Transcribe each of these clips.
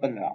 15,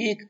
1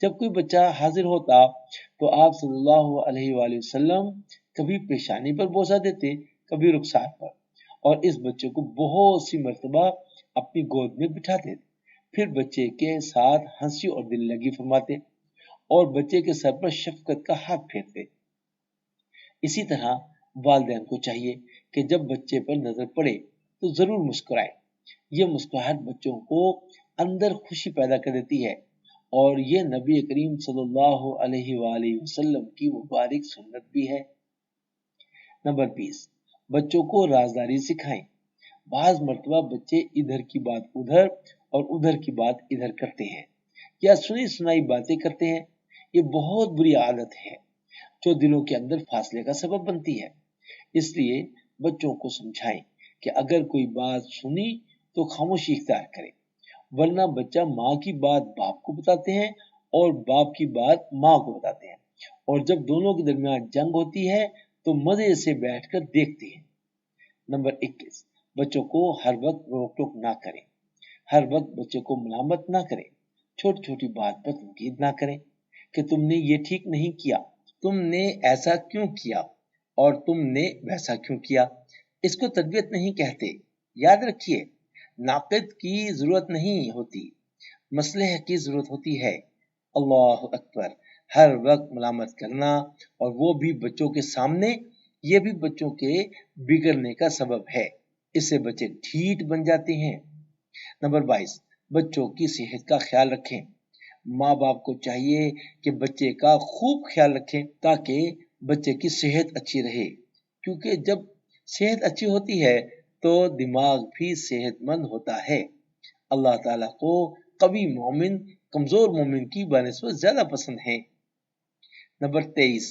جب کوئی بچہ حاضر ہوتا تو آپ صلی اللہ علیہ وآلہ وسلم کبھی پیشانی پر بوسہ دیتے، کبھی رخسار پر، اور اس بچے کو بہت سی مرتبہ اپنی گود میں بٹھاتے، پھر بچے کے ساتھ ہنسی اور دل لگی فرماتے اور بچے کے سر پر شفقت کا ہاتھ پھیرتے۔ اسی طرح والدین کو چاہیے کہ جب بچے پر نظر پڑے تو ضرور مسکرائے۔ یہ مسکراہٹ بچوں کو اندر خوشی پیدا کر دیتی ہے، اور یہ نبی کریم صلی اللہ علیہ وآلہ وسلم کی مبارک سنت بھی ہے۔ نمبر 20، بچوں کو رازداری سکھائیں۔ بعض مرتبہ بچے ادھر کی بات ادھر اور ادھر کی بات ادھر کرتے ہیں، یا سنی سنائی باتیں کرتے ہیں۔ یہ بہت بری عادت ہے جو دلوں کے اندر فاصلے کا سبب بنتی ہے۔ اس لیے بچوں کو سمجھائیں کہ اگر کوئی بات سنی تو خاموشی اختیار کرے، ورنہ بچہ ماں کی بات باپ کو بتاتے ہیں اور باپ کی بات ماں کو بتاتے ہیں، اور جب دونوں کے درمیان جنگ ہوتی ہے تو مزے سے بیٹھ کر دیکھتے ہیں۔ نمبر 21، بچوں کو ہر وقت روک ٹوک نہ کریں۔ ہر وقت بچے کو ملامت نہ کریں، چھوٹی چھوٹی بات پر تنقید نہ کریں کہ تم نے یہ ٹھیک نہیں کیا، تم نے ایسا کیوں کیا، اور تم نے ویسا کیوں کیا۔ اس کو تربیت نہیں کہتے۔ یاد رکھیے، ناقد کی ضرورت نہیں ہوتی، مصلح کی ضرورت ہوتی ہے۔ اللہ اکبر! ہر وقت ملامت کرنا، اور وہ بھی بچوں کے سامنے، یہ بھی بچوں کے بگڑنے کا سبب ہے۔ اس سے بچے ڈھیٹ بن جاتے ہیں۔ نمبر 22، بچوں کی صحت کا خیال رکھیں۔ ماں باپ کو چاہیے کہ بچے کا خوب خیال رکھیں تاکہ بچے کی صحت اچھی رہے، کیونکہ جب صحت اچھی ہوتی ہے تو دماغ بھی صحت مند ہوتا ہے۔ اللہ تعالیٰ کو قوی مومن کمزور مومن کی بنسبت زیادہ پسند ہے۔ نمبر 23،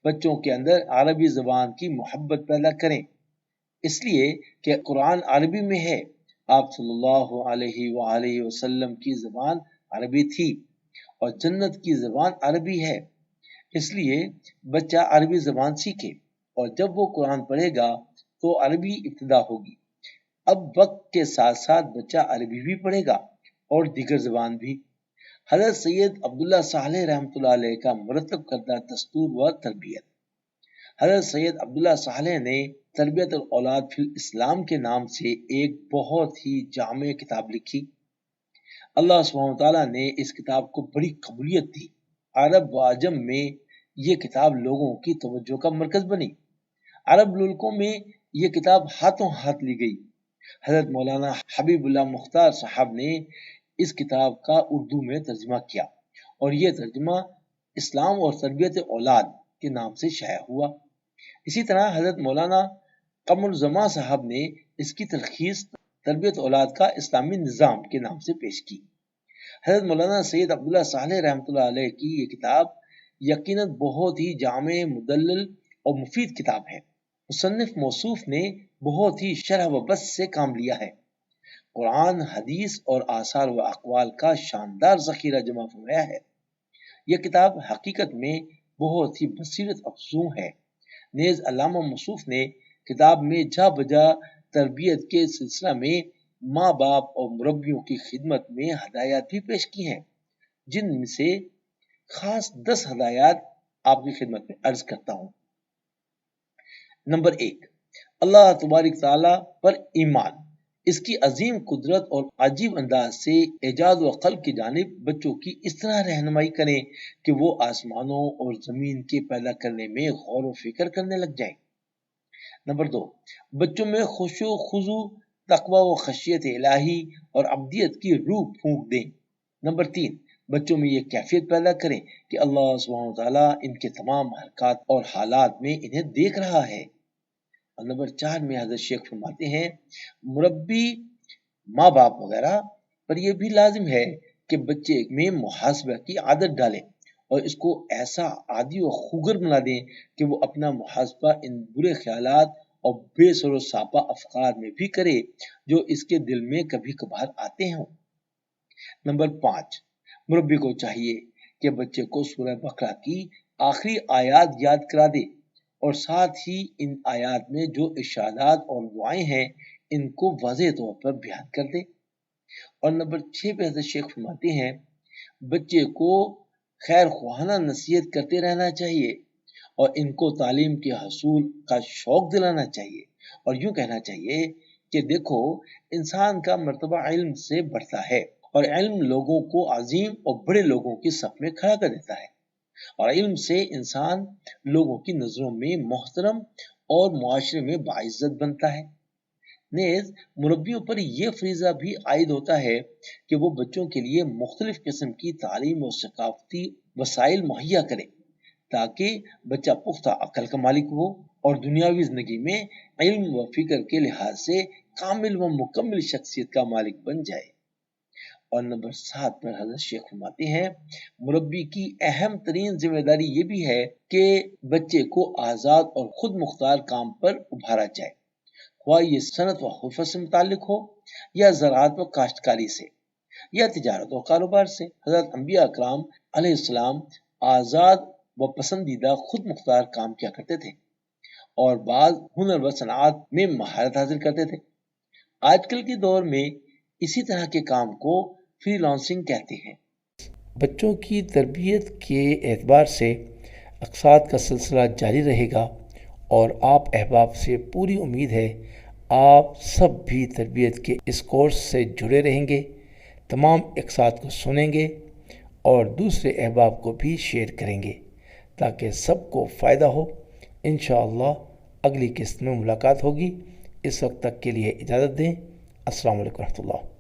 بچوں کے اندر عربی زبان کی محبت پیدا کریں، اس لیے کہ قرآن عربی میں ہے، آپ صلی اللہ علیہ وآلہ وسلم کی زبان عربی تھی، اور جنت کی زبان عربی ہے۔ اس لیے بچہ عربی زبان سیکھے، اور جب وہ قرآن پڑھے گا تو عربی ابتدا ہوگی۔ اب وقت کے ساتھ ساتھ بچہ عربی بھی پڑھے گا اور دیگر زبان بھی۔ حضرت سید عبداللہ صالح رحمۃ اللہ علیہ کا مرتب کردہ دستور و تربیت۔ حضرت سید عبداللہ صالح نے تربیت الاولاد فی الاسلام کے نام سے ایک بہت ہی جامع کتاب لکھی۔ اللہ سبحانہ وتعالیٰ نے اس کتاب کو بڑی قبولیت دی۔ عرب و عجم میں یہ کتاب لوگوں کی توجہ کا مرکز بنی۔ عرب ملکوں میں یہ کتاب ہاتھوں ہاتھ لی گئی۔ حضرت مولانا حبیب اللہ مختار صاحب نے اس کتاب کا اردو میں ترجمہ کیا، اور یہ ترجمہ اسلام اور تربیت اولاد کے نام سے شائع ہوا۔ اسی طرح حضرت مولانا قمر الزمان صاحب نے اس کی تلخیص تربیت اولاد کا اسلامی نظام کے نام سے پیش کی۔ حضرت مولانا سید عبداللہ صالح رحمۃ اللہ علیہ کی یہ کتاب یقیناً بہت ہی جامع، مدلل اور مفید کتاب ہے۔ مصنف موصوف نے بہت ہی شرح و بسط سے کام لیا ہے۔ قرآن، حدیث اور آثار و اقوال کا شاندار ذخیرہ جمع فرمایا ہے۔ یہ کتاب حقیقت میں بہت ہی بصیرت افزوں ہے۔ نیز علامہ موصوف نے کتاب میں جا بجا تربیت کے سلسلہ میں ماں باپ اور مربیوں کی خدمت میں ہدایات بھی پیش کی ہیں، جن میں سے خاص 10 ہدایات آپ کی خدمت میں عرض کرتا ہوں۔ نمبر 1، اللہ تبارک تعالیٰ پر ایمان، اس کی عظیم قدرت اور عجیب انداز سے ایجاد و خلق کی جانب بچوں کی اس طرح رہنمائی کریں کہ وہ آسمانوں اور زمین کے پیدا کرنے میں غور و فکر کرنے لگ جائیں۔ نمبر 2، بچوں میں خشوع و خضوع، تقوی و خشیت الہی اور عبدیت کی روح پھونک دیں۔ نمبر 3، بچوں میں یہ کیفیت پیدا کریں کہ اللہ سبحانہ وتعالیٰ ان کے تمام حرکات اور حالات میں انہیں دیکھ رہا ہے۔ اور نمبر 4 میں حضرت شیخ فرماتے ہیں، مربی، ماں باپ وغیرہ پر یہ بھی لازم ہے کہ بچے میں محاسبہ کی عادت ڈالیں، اور اس کو ایسا عادی و خوگر بنا دیں کہ وہ اپنا محاسبہ ان برے خیالات اور بے سر و ساپا افکار میں بھی کرے جو اس کے دل میں کبھی کبھار آتے ہوں۔ نمبر 5، مربی کو چاہیے کہ بچے کو سورہ بقرہ کی آخری آیات یاد کرا دے، اور ساتھ ہی ان آیات میں جو ارشادات اور دعائیں ہیں ان کو واضح طور پر بیان کر دے۔ اور نمبر 6 پہ حضرت شیخ فرماتے ہیں، بچے کو خیر خواہانہ نصیحت کرتے رہنا چاہیے اور ان کو تعلیم کے حصول کا شوق دلانا چاہیے، اور یوں کہنا چاہیے کہ دیکھو انسان کا مرتبہ علم سے بڑھتا ہے، اور علم لوگوں کو عظیم اور بڑے لوگوں کی صف میں کھڑا کر دیتا ہے، اور علم سے انسان لوگوں کی نظروں میں محترم اور معاشرے میں باعزت بنتا ہے۔ نیز مربیوں پر یہ فریضہ بھی عائد ہوتا ہے کہ وہ بچوں کے لیے مختلف قسم کی تعلیم اور ثقافتی وسائل مہیا کرے تاکہ بچہ پختہ عقل کا مالک ہو اور دنیاوی زندگی میں علم و فکر کے لحاظ سے کامل و مکمل شخصیت کا مالک بن جائے۔ اور نمبر 7 پر حضرت شیخ فرماتے ہیں مربی کی اہم ترین ذمہ داری یہ بھی ہے کہ بچے کو آزاد اور خود مختار کام پر ابھارا جائے، خواہ یہ صنعت و حرفت سے متعلق ہو یا زراعت و کاشتکاری سے یا تجارت و کاروبار سے۔ حضرت انبیاء اکرام علیہ السلام آزاد و پسندیدہ خود مختار کام کیا کرتے تھے اور بعض ہنر و صنعت میں مہارت حاصل کرتے تھے۔ آج کل کے دور میں اسی طرح کے کام کو فری لانسنگ کہتے ہیں۔ بچوں کی تربیت کے اعتبار سے اقساط کا سلسلہ جاری رہے گا اور آپ احباب سے پوری امید ہے آپ سب بھی تربیت کے اس کورس سے جڑے رہیں گے، تمام اقساط کو سنیں گے اور دوسرے احباب کو بھی شیئر کریں گے تاکہ سب کو فائدہ ہو۔ انشاءاللہ اگلی قسط میں ملاقات ہوگی۔ اس وقت تک کے لیے اجازت دیں۔ السلام علیکم ورحمۃ اللہ۔